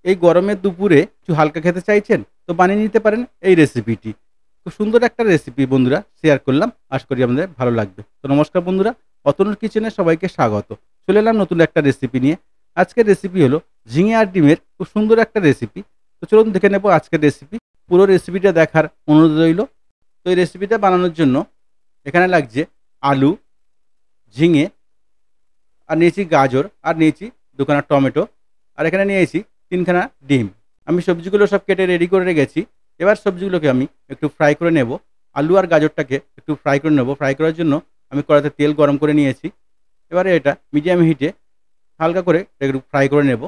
এই গরমের দুপুরে একটু হালকা খেতে চাইছেন? তো বানিয়ে নিতে পারেন এই রেসিপিটি। খুব সুন্দর একটা রেসিপি বন্ধুরা শেয়ার করলাম। আশা করি আপনাদের ভালো লাগবে। তো নমস্কার বন্ধুরা, অতনুর কিচেনে সবাইকে স্বাগত। চলে এলাম নতুন একটা রেসিপি নিয়ে। আজকের রেসিপি হলো ঝিঙে আর ডিমের খুব সুন্দর একটা রেসিপি। তো চলুন দেখে নেব আজকের রেসিপি। পুরো রেসিপিটা দেখার অনুরোধ রইল। তো এই রেসিপিটা বানানোর জন্য এখানে লাগছে আলু, ঝিঙে, আর নিয়েছি গাজর, আর নিয়েছি ২ খানা টমেটো, আর এখানে নিয়েছি ৩ খানা ডিম। আমি সবজিগুলো সব কেটে রেডি করে রেখেছি। এবার সবজিগুলোকে আমি একটু ফ্রাই করে নেব। আলু আর গাজরটাকে একটু ফ্রাই করে নেব। ফ্রাই করার জন্য আমি কড়াইতে তেল গরম করে নিয়েছি। এবারে এটা মিডিয়াম হিটে হালকা করে একটু ফ্রাই করে নেব।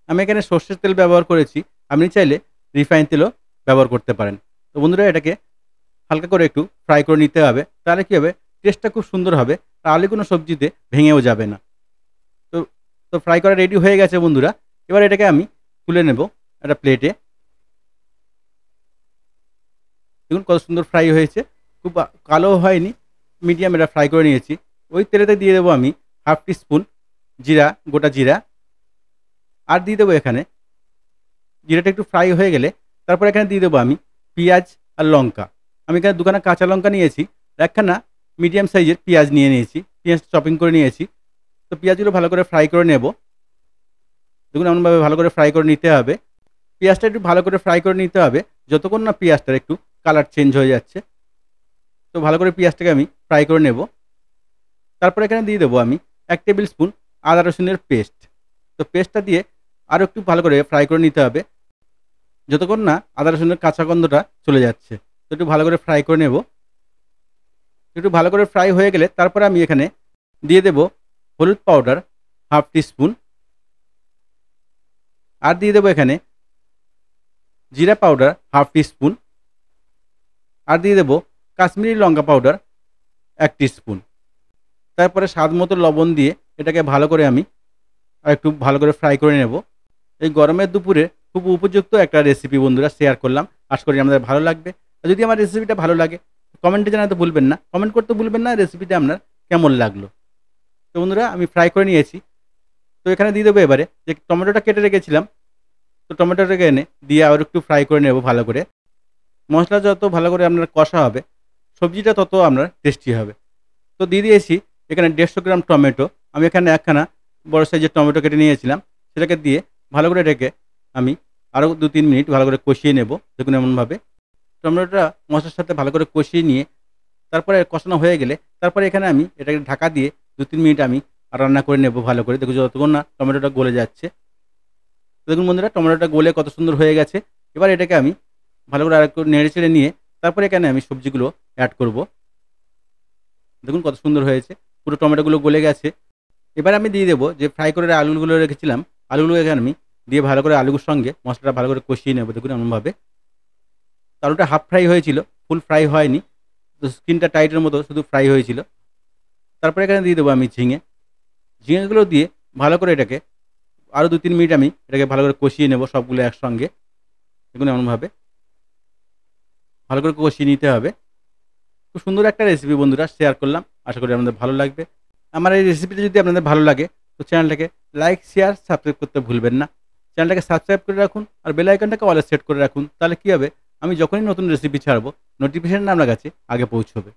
আমি এখানে সর্ষের তেল ব্যবহার করেছি। আপনি চাইলে রিফাইন তেলও ব্যবহার করতে পারেন। তো বন্ধুরা, এটাকে হালকা করে একটু ফ্রাই করে নিতে হবে। তাহলে কী হবে, টেস্টটা খুব সুন্দর হবে। আর আলুগুলো সবজিতে ভেঙেও যাবে না। তো তো ফ্রাই করা রেডি হয়ে গেছে বন্ধুরা। এবার এটাকে আমি তুলে নেব একটা প্লেটে। দেখুন কত সুন্দর ফ্রাই হয়েছে। খুব কালোও হয়নি, মিডিয়াম এটা ফ্রাই করে নিয়েছি। ওই তেলেতে দিয়ে দেবো আমি হাফ টিস্পুন জিরা, গোটা জিরা। আর দিয়ে দেবো এখানে, জিরাটা একটু ফ্রাই হয়ে গেলে তারপর এখানে দিয়ে দেবো আমি পেঁয়াজ আর লঙ্কা। আমি এখানে ২ খানা কাঁচা লঙ্কা নিয়েছি, আর ১ খানা মিডিয়াম সাইজের পেঁয়াজ নিয়ে নিয়েছি। পেঁয়াজ চপিং করে নিয়েছি। তো পেঁয়াজগুলো ভালো করে ফ্রাই করে নেব। দেখুন এমনভাবে ভালো করে ফ্রাই করে নিতে হবে। পেঁয়াজটা একটু ভালো করে ফ্রাই করে নিতে হবে যতক্ষণ না পেঁয়াজটার একটু কালার চেঞ্জ হয়ে যাচ্ছে। তো ভালো করে পেঁয়াজটাকে আমি ফ্রাই করে নেব। তারপর এখানে দিয়ে দেবো আমি ১ টেবিল স্পুন আদা রসুনের পেস্ট। তো পেস্টটা দিয়ে আরও একটু ভালো করে ফ্রাই করে নিতে হবে যতক্ষণ না আদা রসুনের কাঁচা গন্ধটা চলে যাচ্ছে। তো একটু ভালো করে ফ্রাই করে নেব। একটু ভালো করে ফ্রাই হয়ে গেলে তারপরে আমি এখানে দিয়ে দেব হলুদ পাউডার হাফ টিস্পুন। আর দিয়ে দেবো এখানে জিরা পাউডার হাফ টিস্পুন। আর দিয়ে দেবো কাশ্মীরি লঙ্কা পাউডার ১ টিস্পুন। তারপরে স্বাদ মতো লবণ দিয়ে এটাকে ভালো করে আমি একটু ভালো করে ফ্রাই করে নেব। এই গরমের দুপুরে খুব উপযুক্ত একটা রেসিপি বন্ধুরা শেয়ার করলাম। আশা করি আমাদের ভালো লাগবে। আর যদি আমার রেসিপিটা ভালো লাগে কমেন্টে জানাতে ভুলবেন না। কমেন্ট করতে ভুলবেন না রেসিপিটা আপনার কেমন লাগলো। তো বন্ধুরা, আমি ফ্রাই করে নিয়েছি। তো এখানে দিয়ে দেবো এবারে যে টমেটোটা কেটে রেখেছিলাম। তো টমেটোটাকে এনে দিয়ে আবার একটু ফ্রাই করে নেব ভালো করে। মশলা যত ভালো করে আপনার কষা হবে, সবজিটা তত আপনার টেস্টি হবে। তো দিয়ে দিয়েছি এখানে ১৫০ গ্রাম টমেটো। আমি এখানে ১ খানা বড় সাইজের টমেটো কেটে নিয়েছিলাম। সেটাকে দিয়ে ভালো করে রেখে আমি আরও ২-৩ মিনিট ভালো করে কষিয়ে নেব। দেখুন এমনভাবে টমেটোটা মশলার সাথে ভালো করে কষিয়ে নিয়ে তারপরে কষানো হয়ে গেলে তারপরে এখানে আমি এটাকে ঢাকা দিয়ে ২-৩ মিনিট আমি রান্না করে নেব ভালো করে। দেখুন যতক্ষণ না টমেটোটা গলে যাচ্ছে। দেখুন বন্ধুরা, টমেটোটা গলে কত সুন্দর হয়ে গেছে। এবার এটাকে আমি ভালো করে আরেকটু নেড়েচেড়ে নিয়ে তারপরে এখানে আমি সবজিগুলো অ্যাড করব। দেখুন কত সুন্দর হয়েছে। পুরো টমেটোগুলো গলে গেছে। এবার আমি দিয়ে দেবো যে ফ্রাই করে আলুগুলো রেখেছিলাম। আলুগুলো এখানে আমি দিয়ে ভালো করে আলুর সঙ্গে মশলাটা ভালো করে কষিয়ে নেব। দেখুন এমনভাবে আলুটা হাফ ফ্রাই হয়েছিল, ফুল ফ্রাই হয়নি। তো স্কিনটা টাইটের মতো শুধু ফ্রাই হয়েছিল। তারপরে এখানে দিয়ে দেবো আমি ঝিঙে। ঝিঙেগুলো দিয়ে ভালো করে এটাকে আরও ২-৩ মিনিট আমি এটাকে ভালো করে কষিয়ে নেব সবগুলো একসঙ্গে। দেখুন এমনভাবে ভালো করে কষিয়ে নিতে হবে। খুব সুন্দর একটা রেসিপি বন্ধুরা শেয়ার করলাম। আশা করি আপনাদের ভালো লাগবে। আমার এই রেসিপিটা যদি আপনাদের ভালো লাগে তো চ্যানেলটাকে লাইক, শেয়ার, সাবস্ক্রাইব করতে ভুলবেন না। চ্যানেলটাকে সাবস্ক্রাইব করে রাখুন আর বেল আইকনটাকে অলে সেট করে রাখুন। তাহলে কী হবে, আমি যখনই নতুন রেসিপি ছাড়বো নোটিফিকেশনটা আপনার কাছে আগে পৌঁছবে।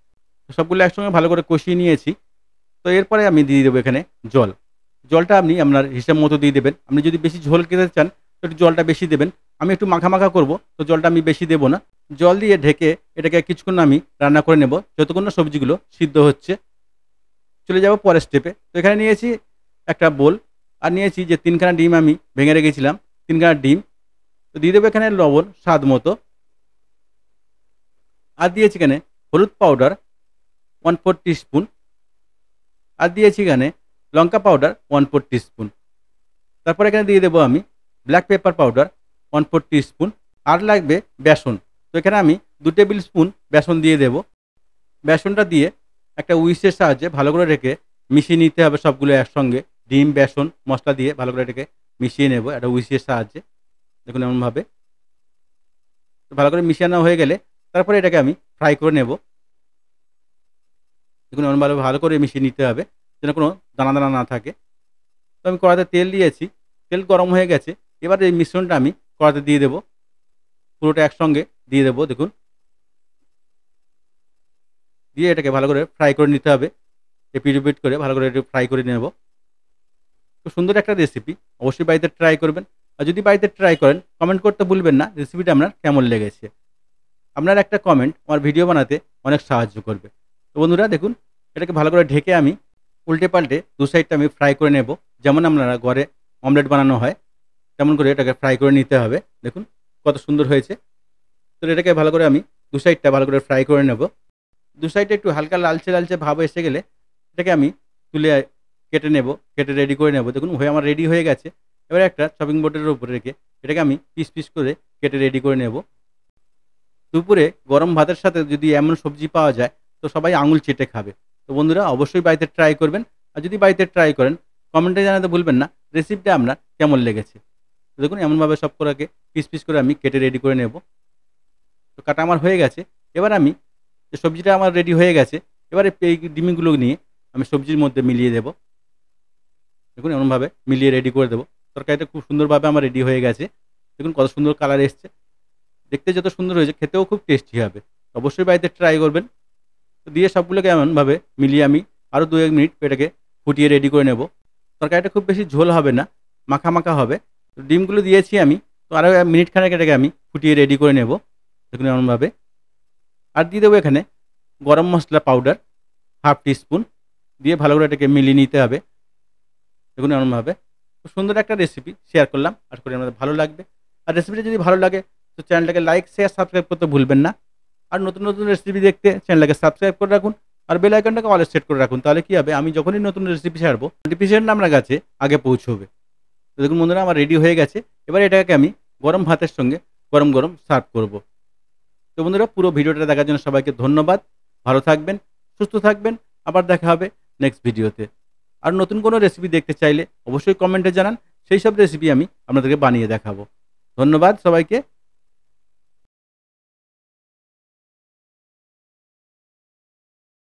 তো সবগুলো একসঙ্গে ভালো করে কষিয়ে নিয়েছি। তো এরপরে আমি দিয়ে দেবো এখানে জল। জলটা আপনি আপনার হিসাব মতো দিয়ে দেবেন। আপনি যদি বেশি ঝোল খেতে চান তো একটু জলটা বেশি দেবেন। আমি একটু মাখা মাখা করব, তো জলটা আমি বেশি দেবো না। জল দিয়ে ঢেকে এটাকে কিছুক্ষণ আমি রান্না করে নেব যতক্ষণ না সবজিগুলো সিদ্ধ হচ্ছে। চলে যাব পরের স্টেপে। তো এখানে নিয়েছি একটা বোল, আর নিয়েছি যে ৩ খানা ডিম আমি ভেঙে রেখেছিলাম। ৩ খানা ডিম। তো দিয়ে দেবো এখানে লবণ স্বাদ মতো। আর দিয়েছি এখানে হলুদ পাউডার 1/4 টিস্পুন। আর দিয়েছি এখানে লঙ্কা পাউডার 1/4 টিস্পুন। তারপর এখানে দিয়ে দেবো আমি ব্ল্যাক পেপার পাউডার 1/4 টিস্পুন। আর লাগবে বেসন। তো এখানে আমি ২ টেবিল স্পুন বেসন দিয়ে দেবো। বেসনটা দিয়ে একটা উইস্কের সাহায্যে ভালো করে রেখে মিশিয়ে নিতে হবে সবগুলো একসঙ্গে। ডিম, বেসন, মশলা দিয়ে ভালো করে এটাকে মিশিয়ে নেব একটা উইস্কের সাহায্যে। দেখুন এমনভাবে ভালো করে মিশানো হয়ে গেলে তারপরে এটাকে আমি ফ্রাই করে নেব। দেখুন এমনভাবে ভালো করে মিশিয়ে নিতে হবে যেন কোনো দানা দানা না থাকে। তো আমি কড়াইতে তেল দিয়েছি। তেল গরম হয়ে গেছে। এবার এই মিশ্রণটা আমি কড়াতে দিয়ে দেবো, পুরোটা একসঙ্গে দিয়ে দেবো। দেখুন, দিয়ে এটাকে ভালো করে ফ্রাই করে নিতে হবে। এপিট ওপিট করে ভালো করে একটু ফ্রাই করে নেব। খুব সুন্দর একটা রেসিপি, অবশ্যই বাড়িতে ট্রাই করবেন। আর যদি বাড়িতে ট্রাই করেন কমেন্ট করতে ভুলবেন না রেসিপিটা আপনার কেমন লেগেছে। আপনার একটা কমেন্ট আমার ভিডিও বানাতে অনেক সাহায্য করবে। তো বন্ধুরা দেখুন, এটাকে ভালো করে ঢেকে আমি উল্টে পাল্টে দু সাইডটা আমি ফ্রাই করে নেব। যেমন আপনারা ঘরে অমলেট বানানো হয় তেমন করে এটাকে ফ্রাই করে নিতে হবে। দেখুন কত সুন্দর হয়েছে। তো এটাকে ভালো করে আমি দু সাইডটা ভালো করে ফ্রাই করে নেব। দু সাইডে একটু হালকা লালচে লালচে ভাব এসে গেলে এটাকে আমি তুলে কেটে নেব, কেটে রেডি করে নেব। দেখুন হয়ে আমার রেডি হয়ে গেছে। এবার একটা চপিং বোর্ডের উপরে রেখে এটাকে আমি পিস পিস করে কেটে রেডি করে নেব। দুপুরে গরম ভাতের সাথে যদি এমন সবজি পাওয়া যায় তো সবাই আঙুল চেটে খাবে। তো বন্ধুরা অবশ্যই বাড়িতে ট্রাই করবেন। আর যদি বাড়িতে ট্রাই করেন কমেন্টে জানাতে ভুলবেন না রেসিপিটা আপনার কেমন লেগেছে। তো দেখুন এমনভাবে সব কটাকে পিস পিস করে আমি কেটে রেডি করে নেব। তো কাটা আমার হয়ে গেছে। এবার আমি যে সবজিটা আমার রেডি হয়ে গেছে, এবারে এই ডিমগুলো নিয়ে আমি সবজির মধ্যে মিলিয়ে দেব। দেখুন এমনভাবে মিলিয়ে রেডি করে দেবো। তরকারিটা খুব সুন্দরভাবে আমার রেডি হয়ে গেছে। দেখুন কত সুন্দর কালার এসছে, দেখতে যত সুন্দর হয়েছে খেতেও খুব টেস্টি হবে। অবশ্যই বাড়িতে ট্রাই করবেন। তো দিয়ে সবগুলোকে এমনভাবে মিলিয়ে আমি আরও 2-1 মিনিট এটাকে ফুটিয়ে রেডি করে নেব। তরকারিটা খুব বেশি ঝোল হবে না, মাখা মাখা হবে। তো ডিমগুলো দিয়েছি আমি, তো আরও মিনিট খানেক এটাকে আমি ফুটিয়ে রেডি করে নেব। দেখুন এমনভাবে। আর দিয়ে দেবো এখানে গরম মশলা পাউডার 1/2 টিস্পুন, দিয়ে ভালো করে এটাকে মিলিয়ে নিতে হবে। দেখুন এমনভাবে। খুব সুন্দর একটা রেসিপি শেয়ার করলাম, আশা করি আপনাদের ভালো লাগবে। আর রেসিপিটা যদি ভালো লাগে তো চ্যানেলটাকে লাইক শেয়ার সাবস্ক্রাইব করতে ভুলবেন না। আর নতুন নতুন রেসিপি দেখতে চ্যানেলটাকে সাবস্ক্রাইব করে রাখুন, আর বেল আইকনটাকে অলে সেট করে রাখুন। তাহলে কী হবে, আমি যখনই নতুন রেসিপি ছাড়বো নোটিফিকেশনটা আপনার কাছে আগে পৌঁছবে। তো দেখুন বন্ধুরা আমার রেডি হয়ে গেছে। এবার এটাকে আমি গরম ভাতের সঙ্গে গরম গরম সার্ভ করব। তো বন্ধুরা পুরো ভিডিওটা দেখার জন্য সবাইকে ধন্যবাদ। ভালো থাকবেন, সুস্থ থাকবেন। আবার দেখা হবে নেক্সট ভিডিওতে। আর নতুন কোনো রেসিপি দেখতে চাইলে অবশ্যই কমেন্টে জানান, সেই সব রেসিপি আমি আপনাদেরকে বানিয়ে দেখাবো। ধন্যবাদ সবাইকে।